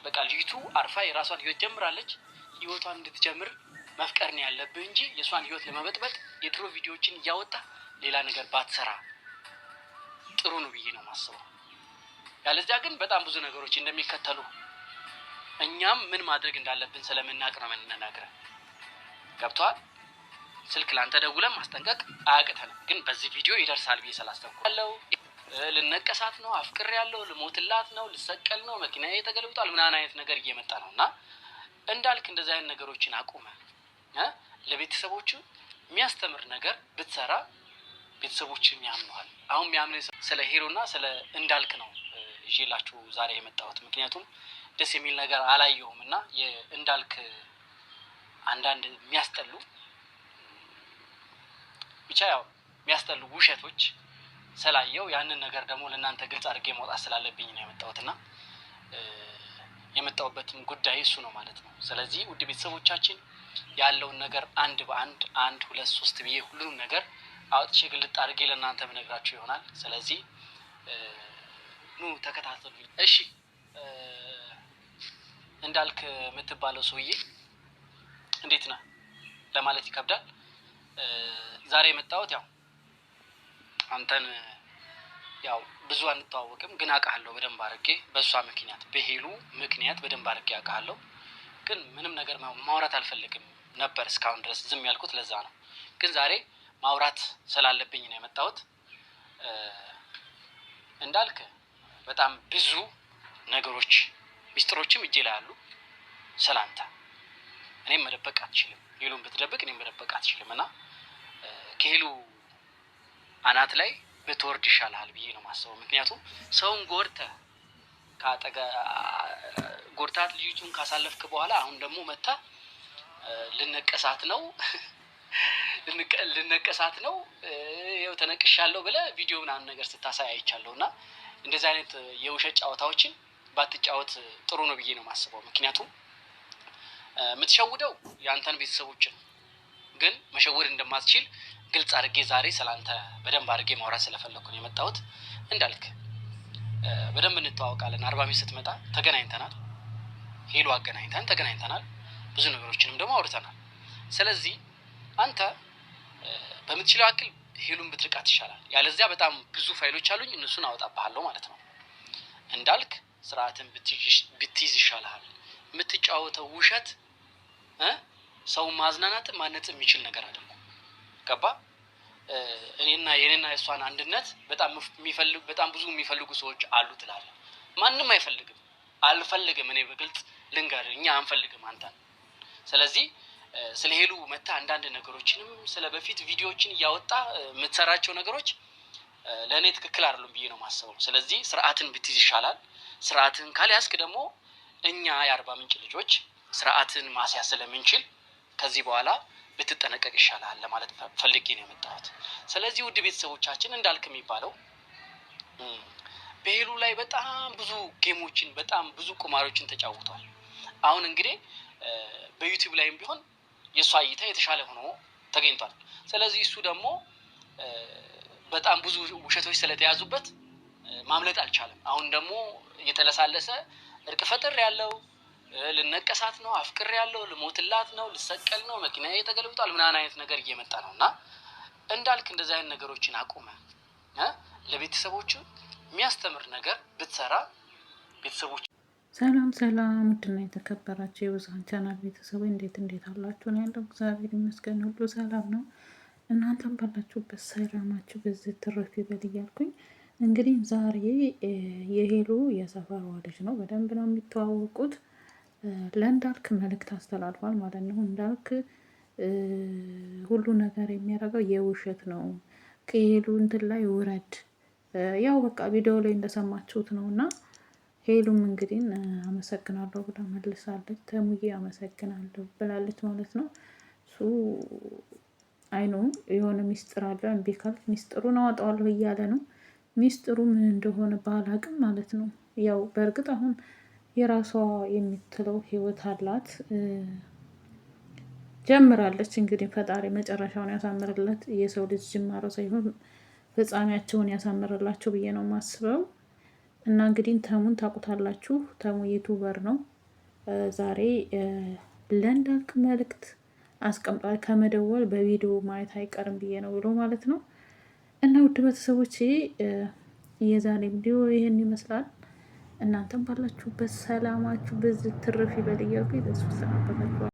በቃ ልጅቱ አርፋ የራሷን ህይወት ጀምራለች። ህይወቷን እንድትጀምር መፍቀር ነው ያለብህ እንጂ የሷን ህይወት ለመበጥበጥ የድሮ ቪዲዮዎችን እያወጣ ሌላ ነገር ባትሰራ ጥሩ ነው ብዬ ነው ማስበው። ያለዚያ ግን በጣም ብዙ ነገሮች እንደሚከተሉ እኛም ምን ማድረግ እንዳለብን ስለምናውቅ ነው የምንናገረው። ገብቷል? ስልክ ላንተ ደውለን ማስጠንቀቅ አያቅተንም፣ ግን በዚህ ቪዲዮ ይደርሳል ብዬ ስላስተንኩ ልነቀሳት ነው፣ አፍቅር ያለው ልሞትላት ነው፣ ልሰቀል ነው፣ መኪናዬ ተገልብጧል ምናምን አይነት ነገር እየመጣ ነውና እንዳልክ እንደዚህ አይነት ነገሮችን አቁመ ለቤተሰቦቹ የሚያስተምር ነገር ብትሰራ ቤተሰቦችም ያምኑሃል። አሁን የሚያምን ስለ ሄሮና ስለ እንዳልክ ነው ይዤላችሁ ዛሬ የመጣሁት። ምክንያቱም ደስ የሚል ነገር አላየሁም እና የእንዳልክ አንዳንድ የሚያስጠሉ ብቻ ያው የሚያስጠሉ ውሸቶች ስላየው ያንን ነገር ደግሞ ለእናንተ ግልጽ አድርጌ ማውጣት ስላለብኝ ነው የመጣሁትና የመጣሁበትም ጉዳይ እሱ ነው ማለት ነው። ስለዚህ ውድ ቤተሰቦቻችን ያለውን ነገር አንድ በአንድ 1 2 3 ብዬ ሁሉንም ነገር አውጥቼ ግልጽ አድርጌ ለእናንተ ምነግራችሁ ይሆናል። ስለዚህ ኑ ተከታተሉኝ እሺ። እንዳልክ የምትባለው ሰውዬ እንዴት ነህ ለማለት ይከብዳል። ዛሬ የመጣሁት ያው አንተን ያው ብዙ አንተዋወቅም፣ ግን አውቃለሁ በደንብ አድርጌ በሷ ምክንያት በሄሉ ምክንያት በደንብ አድርጌ አውቃለሁ። ግን ምንም ነገር ማውራት አልፈልግም ነበር እስካሁን ድረስ ዝም ያልኩት ለዛ ነው። ግን ዛሬ ማውራት ስላለብኝ ነው የመጣሁት። እንዳልክ በጣም ብዙ ነገሮች ሚስጥሮችም እጄ ላይ አሉ ስላንተ። እኔም መደበቅ አትችልም፣ ሄሉን ብትደብቅ እኔም መደበቅ አትችልም እና ከሄሉ አናት ላይ ብትወርድ ይሻላል ብዬ ነው ማስበው። ምክንያቱም ሰውን ጎርታት ልጅቱን ካሳለፍክ በኋላ አሁን ደግሞ መታ ልነቀሳት ነው ይኸው ተነቅሻለሁ ብለህ ቪዲዮ ምናምን ነገር ስታሳይ አይቻለሁና እንደዚህ አይነት የውሸት ጨዋታዎችን ባትጫወት ጥሩ ነው ብዬ ነው ማስበው። ምክንያቱም የምትሸውደው ያንተን ቤተሰቦችን ግን መሸወድ እንደማትችል ግልጽ አድርጌ ዛሬ ስላንተ በደንብ አድርጌ ማውራት ስለፈለኩ ነው የመጣሁት። እንዳልክ በደንብ እንተዋወቃለን። 40 ሚኒት ስትመጣ ተገናኝተናል፣ ሄሉ አገናኝተን ተገናኝተናል፣ ብዙ ነገሮችንም ደግሞ አውርተናል። ስለዚህ አንተ በምትችለው አክል ሄሉን ብትርቃት ይሻላል። ያለዚያ በጣም ብዙ ፋይሎች አሉኝ እነሱን አወጣብሃለሁ ማለት ነው። እንዳልክ ስርዓትን ብትይዝ ይሻላል። የምትጫወተው ውሸት ሰው ማዝናናት ማነጽ የሚችል ነገር አይደለም። ገባ? የኔና የሷን አንድነት በጣም ብዙ የሚፈልጉ ሰዎች አሉ ትላለህ። ማንም አይፈልግም፣ አልፈልግም። እኔ በግልጽ ልንገር፣ እኛ አንፈልግም አንተን። ስለዚህ ስለ ሄሉ መታ አንዳንድ ነገሮችንም ስለ በፊት ቪዲዮዎችን እያወጣ የምትሰራቸው ነገሮች ለእኔ ትክክል አይደሉም ብዬ ነው ማስበው። ስለዚህ ስርዓትን ብትይዝ ይሻላል። ስርዓትን ካልያዝክ ደግሞ እኛ የአርባ ምንጭ ልጆች ስርዓትን ማስያዝ ስለምንችል ከዚህ በኋላ ብትጠነቀቅ ይሻላል ለማለት ፈልጌ ነው የመጣሁት። ስለዚህ ውድ ቤተሰቦቻችን እንዳልክ የሚባለው በሄሉ ላይ በጣም ብዙ ጌሞችን በጣም ብዙ ቁማሮችን ተጫውቷል። አሁን እንግዲህ በዩቲዩብ ላይም ቢሆን የሷ እይታ የተሻለ ሆኖ ተገኝቷል። ስለዚህ እሱ ደግሞ በጣም ብዙ ውሸቶች ስለተያዙበት ማምለጥ አልቻለም። አሁን ደግሞ እየተለሳለሰ እርቅ ፈጥር ያለው ልነቀሳት ነው፣ አፍቅር ያለው ልሞትላት ነው፣ ልሰቀል ነው፣ መኪናዬ ተገልብጧል ምናምን አይነት ነገር እየመጣ ነውና እንዳልክ እንደዚህ አይነት ነገሮችን አቁመ ለቤተሰቦቹ የሚያስተምር ነገር ብትሰራ ቤተሰቦቹ ሰላም ውድና የተከበራችሁ የብዙሃን ቻናል ቤተሰቦች እንዴት አላችሁ? ነው ያለው። እግዚአብሔር ይመስገን ሁሉ ሰላም ነው። እናንተም ባላችሁበት ሰላማችሁ በዚህ ትርፍ ይበል እያልኩኝ እንግዲህ ዛሬ የሄሉ የሰፈሯ ልጅ ነው፣ በደንብ ነው የሚተዋወቁት። ለእንዳልክ መልእክት አስተላልፏል ማለት ነው። እንዳልክ ሁሉ ነገር የሚያደርገው የውሸት ነው፣ ከሄሉ እንትን ላይ ውረድ። ያው በቃ ቪዲዮ ላይ እንደሰማችሁት ነው እና ሄሉም እንግዲህ አመሰግናለሁ ብላ መልሳለች። ተሙዬ አመሰግናለሁ ብላለች ማለት ነው። እሱ አይኑ የሆነ ሚስጥር አለ፣ እምቢ ካልክ ሚስጥሩን አወጣዋለሁ እያለ ነው። ሚስጥሩ ምን እንደሆነ ባላቅም ማለት ነው። ያው በእርግጥ አሁን የራሷ የምትለው ህይወት አላት፣ ጀምራለች። እንግዲህ ፈጣሪ መጨረሻውን ያሳምርለት። የሰው ልጅ ጅማሮ ሳይሆን ፍጻሜያቸውን ያሳምርላቸው ብዬ ነው የማስበው። እና እንግዲህ ተሙን ታውቁታላችሁ። ተሙ ዩቱበር ነው። ዛሬ ለእንዳልክ መልእክት አስቀምጧል። ከመደወል በቪዲዮ ማየት አይቀርም ብዬ ነው ብሎ ማለት ነው። እና ውድ ቤተሰቦች የዛሬ ቪዲዮ ይህን ይመስላል። እናንተም ባላችሁበት ሰላማችሁ በዚህ ትርፍ ይበል እያልኩ በሱ ሰናበታችኋል።